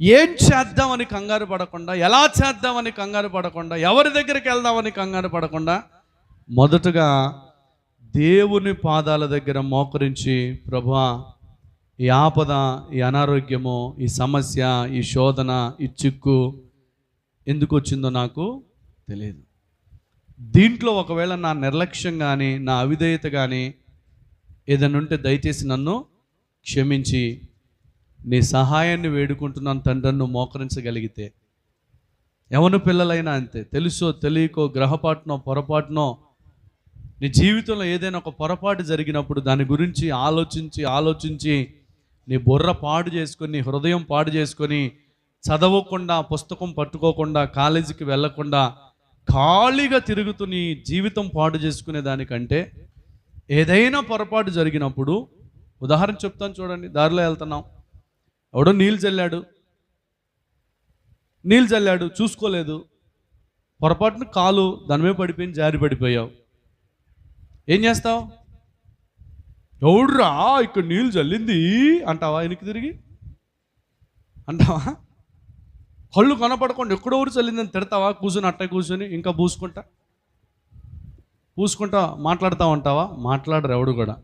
ఏం చేద్దామని కంగారు పడకుండా, ఎలా చేద్దామని కంగారు పడకుండా, ఎవరి దగ్గరికి వెళ్దామని కంగారు పడకుండా మొదటగా దేవుని పాదాల దగ్గర మోకరించి, ప్రభువా, ఈ ఆపద, ఈ అనారోగ్యము, ఈ సమస్య, ఈ శోధన, ఈ చిక్కు ఎందుకు వచ్చిందో నాకు తెలియదు. దీంట్లో ఒకవేళ నా నిర్లక్ష్యం కానీ, నా అవిధేయత కానీ ఏదైనా ఉంటే దయచేసి నన్ను క్షమించి నీ సహాయాన్ని వేడుకుంటున్నాను తండ్రి నువ్వు మోకరించగలిగితే, ఎవరి పిల్లలైనా అంతే, తెలుసో తెలియకో, గ్రహపాటునో పొరపాటునో నీ జీవితంలో ఏదైనా ఒక పొరపాటు జరిగినప్పుడు దాని గురించి ఆలోచించి నీ బుర్ర పాడు చేసుకొని, నీ హృదయం పాడు చేసుకొని, చదవకుండా, పుస్తకం పట్టుకోకుండా, కాలేజీకి వెళ్ళకుండా ఖాళీగా తిరుగుతూ నీ జీవితం పాడు చేసుకునే దానికంటే ఏదైనా పొరపాటు జరిగినప్పుడు, ఉదాహరణ చెప్తాను చూడండి. దారిలో వెళ్తున్నాం, ఎవడో నీళ్ళు చల్లాడు, చూసుకోలేదు, పొరపాటున కాలు దాని మీద పడిపోయింది, జారి పడిపోయావు. ఏం చేస్తావు? ఎవడురా ఇక్కడ నీళ్ళు చల్లింది అంటావా? వెనక్కి తిరిగి అంటావా? కళ్ళు కనపడకుండా ఎక్కడెవరు చల్లిందని తిడతావా? కూర్చొని ఇంకా పూసుకుంటా మాట్లాడుతూ ఉంటావా? మాట్లాడరు ఎవడు కూడా.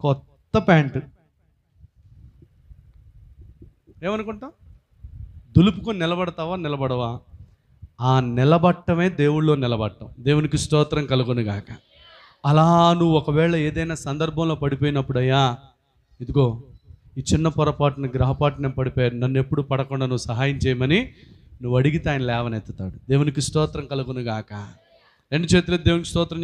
కొత్త ప్యాంటు ఏమనుకుంటా? దులుపుకొని నిలబడవా? ఆ నిలబట్టమే దేవుళ్ళో నిలబడటం. దేవునికి స్తోత్రం కలుగును గాక. అలా నువ్వు ఒకవేళ ఏదైనా సందర్భంలో పడిపోయినప్పుడు, అయ్యా ఇదిగో ఈ చిన్న పొరపాటుని, గ్రహపాటుని పడిపోయాను, నన్ను ఎప్పుడు పడకుండా నువ్వు సహాయం చేయమని నువ్వు అడిగితే ఆయన లేవనెత్తుతాడు. దేవునికి స్తోత్రం కలుగును గాక. రెండు చేతులు దేవునికి స్తోత్రం